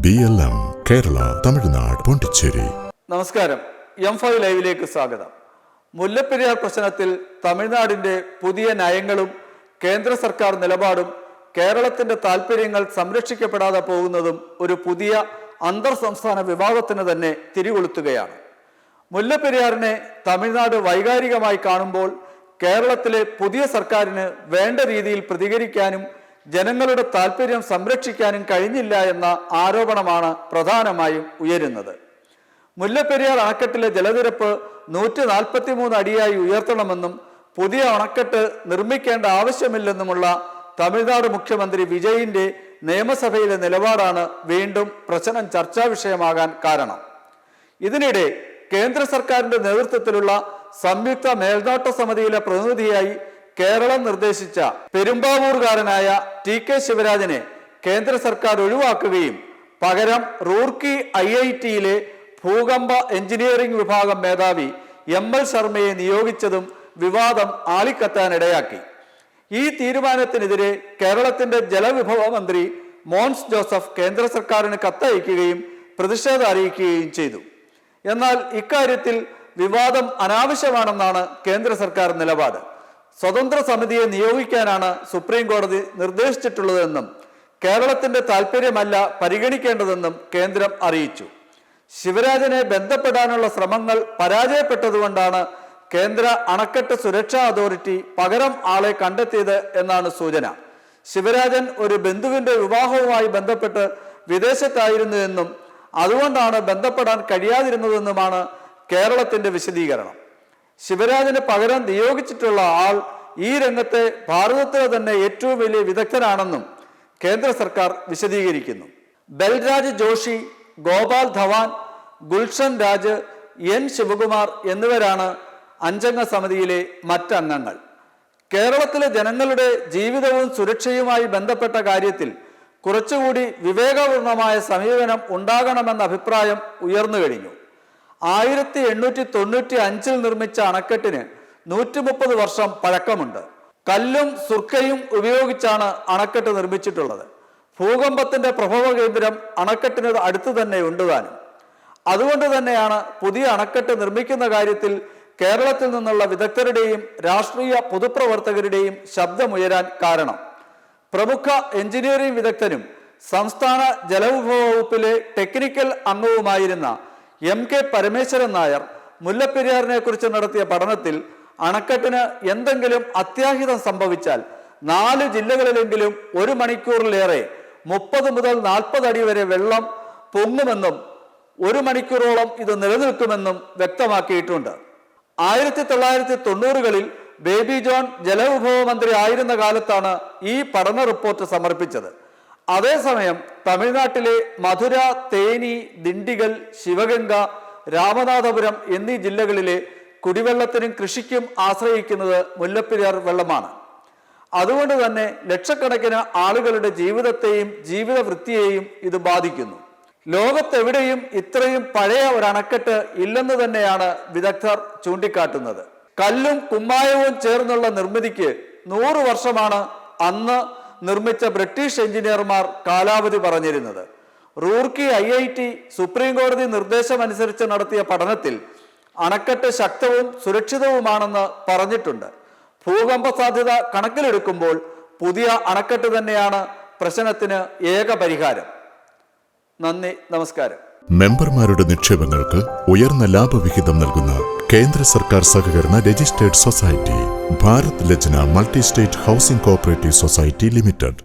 BLM Kerala, Tamil Nadu, Pondicherry. നമസ്കാരം. M5 ലൈവിലേക്ക് സ്വാഗതം. മുല്ലപ്പെരിയാർ പ്രശ്നത്തിൽ തമിഴ്നാടിന്റെ പുതിയ നയങ്ങളും കേന്ദ്ര സർക്കാർ നിലപാടും കേരളത്തിന്റെ താൽപര്യങ്ങൾ സംരക്ഷിക്കപ്പെടാതെ പോകുന്നതും ഒരു പുതിയ അന്തർ സംസ്ഥാന വിവാദത്തിന് തന്നെ തിരികൊളുത്തുകയാണ്. മുല്ലപ്പെരിയാറിനെ തമിഴ്നാട് വൈകാരികമായി കാണുമ്പോൾ കേരളത്തിലെ പുതിയ സർക്കാരിന് വേണ്ട രീതിയിൽ പ്രതികരിക്കാനും ജനങ്ങളുടെ താൽപര്യം സംരക്ഷിക്കാനും കഴിഞ്ഞില്ല എന്ന ആരോപണമാണ് പ്രധാനമായും ഉയരുന്നത്. മുല്ലപ്പെരിയാർ അണക്കെട്ടിലെ ജലനിരപ്പ് 143 അടിയായി ഉയർത്തണമെന്നും പുതിയ അണക്കെട്ട് നിർമ്മിക്കേണ്ട ആവശ്യമില്ലെന്നുമുള്ള തമിഴ്നാട് മുഖ്യമന്ത്രി വിജയിന്റെ നിയമസഭയിലെ നിലപാടാണ് വീണ്ടും പ്രശ്നം ചർച്ചാ വിഷയമാകാൻ കാരണം. ഇതിനിടെ കേന്ദ്ര സർക്കാരിന്റെ നേതൃത്വത്തിലുള്ള സംയുക്ത മേൽനോട്ട സമിതിയിലെ പ്രതിനിധിയായി കേരളം നിർദ്ദേശിച്ച പെരുമ്പാവൂർകാരനായ TK ശിവരാജനെ കേന്ദ്ര സർക്കാർ ഒഴിവാക്കുകയും പകരം റൂർക്കി IIT-യിലെ ഭൂകമ്പ എഞ്ചിനീയറിംഗ് വിഭാഗം മേധാവി ML ശർമ്മയെ നിയോഗിച്ചതും വിവാദം ആളിക്കത്താനിടയാക്കി. ഈ തീരുമാനത്തിനെതിരെ കേരളത്തിന്റെ ജലവിഭവ മന്ത്രി മോൻസ് ജോസഫ് കേന്ദ്ര സർക്കാരിന് കത്തയക്കുകയും പ്രതിഷേധം അറിയിക്കുകയും ചെയ്തു. എന്നാൽ ഇക്കാര്യത്തിൽ വിവാദം അനാവശ്യമാണെന്നാണ് കേന്ദ്ര സർക്കാർ നിലപാട്. സ്വതന്ത്ര സമിതിയെ നിയോഗിക്കാനാണ് സുപ്രീം കോടതി നിർദ്ദേശിച്ചിട്ടുള്ളതെന്നും കേരളത്തിന്റെ താൽപര്യമല്ല പരിഗണിക്കേണ്ടതെന്നും കേന്ദ്രം അറിയിച്ചു. ശിവരാജനെ ബന്ധപ്പെടാനുള്ള ശ്രമങ്ങൾ പരാജയപ്പെട്ടതുകൊണ്ടാണ് കേന്ദ്ര അണക്കെട്ട് സുരക്ഷാ അതോറിറ്റി പകരം ആളെ കണ്ടെത്തിയത് എന്നാണ് സൂചന. ശിവരാജൻ ഒരു ബന്ധുവിന്റെ വിവാഹവുമായി ബന്ധപ്പെട്ട് വിദേശത്തായിരുന്നു എന്നും അതുകൊണ്ടാണ് ബന്ധപ്പെടാൻ കഴിയാതിരുന്നതെന്നുമാണ് കേരളത്തിന്റെ വിശദീകരണം. ശിവരാജന് പകരം നിയോഗിച്ചിട്ടുള്ള ആൾ ഈ രംഗത്തെ ഭാരതത്തിലെ തന്നെ ഏറ്റവും വലിയ വിദഗ്ധനാണെന്നും കേന്ദ്ര സർക്കാർ വിശദീകരിക്കുന്നു. ബൽരാജ് ജോഷി, ഗോപാൽ ധവാൻ, ഗുൽഷൻ രാജ്, N ശിവകുമാർ എന്നിവരാണ് അഞ്ചംഗ സമിതിയിലെ മറ്റംഗങ്ങൾ. കേരളത്തിലെ ജനങ്ങളുടെ ജീവിതവും സുരക്ഷയുമായി ബന്ധപ്പെട്ട കാര്യത്തിൽ കുറച്ചുകൂടി വിവേകപൂർണമായ സമീപനം ഉണ്ടാകണമെന്ന അഭിപ്രായം ഉയർന്നു കഴിഞ്ഞു. 1895 നിർമ്മിച്ച അണക്കെട്ടിന് 130 വർഷം പഴക്കമുണ്ട്. കല്ലും സുർക്കയും ഉപയോഗിച്ചാണ് അണക്കെട്ട് നിർമ്മിച്ചിട്ടുള്ളത്. ഭൂകമ്പത്തിന്റെ പ്രഭവ കേന്ദ്രം അണക്കെട്ടിന് അടുത്ത് തന്നെ ഉണ്ടുതാനും. അതുകൊണ്ട് തന്നെയാണ് പുതിയ അണക്കെട്ട് നിർമ്മിക്കുന്ന കാര്യത്തിൽ കേരളത്തിൽ നിന്നുള്ള വിദഗ്ധരുടെയും രാഷ്ട്രീയ പൊതുപ്രവർത്തകരുടെയും ശബ്ദമുയരാൻ കാരണം. പ്രമുഖ എഞ്ചിനീയറിംഗ് വിദഗ്ധനും സംസ്ഥാന ജലവിഭവ വകുപ്പിലെ ടെക്നിക്കൽ അംഗവുമായിരുന്ന MK പരമേശ്വരൻ നായർ മുല്ലപ്പെരിയാറിനെ കുറിച്ച് നടത്തിയ പഠനത്തിൽ അണക്കെട്ടിന് എന്തെങ്കിലും അത്യാഹിതം സംഭവിച്ചാൽ 4 ജില്ലകളിലെങ്കിലും 1 മണിക്കൂറിലേറെ 30 മുതൽ 40 അടി വരെ വെള്ളം പൊങ്ങുമെന്നും 1 മണിക്കൂറോളം ഇത് നിലനിൽക്കുമെന്നും വ്യക്തമാക്കിയിട്ടുണ്ട്. 1990-കളിൽ ബേബി ജോൺ ജലവിഭവ മന്ത്രി ആയിരുന്ന കാലത്താണ് ഈ പഠന റിപ്പോർട്ട് സമർപ്പിച്ചത്. അതേസമയം തമിഴ്നാട്ടിലെ മധുര, തേനി, ദിണ്ടിഗൽ, ശിവഗംഗ, രാമനാഥപുരം എന്നീ ജില്ലകളിലെ കുടിവെള്ളത്തിനും കൃഷിക്കും ആശ്രയിക്കുന്നത് മുല്ലപ്പെരിയാർ വെള്ളമാണ്. അതുകൊണ്ട് തന്നെ ലക്ഷക്കണക്കിന് ആളുകളുടെ ജീവിതത്തെയും ജീവിത വൃത്തിയെയും ഇത് ബാധിക്കുന്നു. ലോകത്തെവിടെയും ഇത്രയും പഴയ ഒരു അണക്കെട്ട് ഇല്ലെന്ന് തന്നെയാണ് വിദഗ്ധർ ചൂണ്ടിക്കാട്ടുന്നത്. കല്ലും കുമ്മായവും ചേർന്നുള്ള നിർമ്മിതിക്ക് 100 വർഷമാണ് അന്ന് നിർമ്മിച്ച ബ്രിട്ടീഷ് എഞ്ചിനീയർമാർ കാലാവധി പറഞ്ഞിരുന്നത്. റൂർക്കി IIT സുപ്രീം കോടതി നിർദ്ദേശമനുസരിച്ച് നടത്തിയ പഠനത്തിൽ അണക്കെട്ട് ശക്തവും സുരക്ഷിതവുമാണെന്ന് പറഞ്ഞിട്ടുണ്ട്. ഭൂകമ്പ സാധ്യത കണക്കിലെടുക്കുമ്പോൾ പുതിയ അണക്കെട്ട് തന്നെയാണ് പ്രശ്നത്തിന് ഏക പരിഹാരം. നന്ദി, നമസ്കാരം. മെമ്പർമാരുടെ നിക്ഷേപങ്ങൾക്ക് ഉയർന്ന ലാഭവിഹിതം നൽകുന്ന കേന്ദ്ര സർക്കാർ സഹകരണ registered society Bharat Lajna multi state housing cooperative society limited.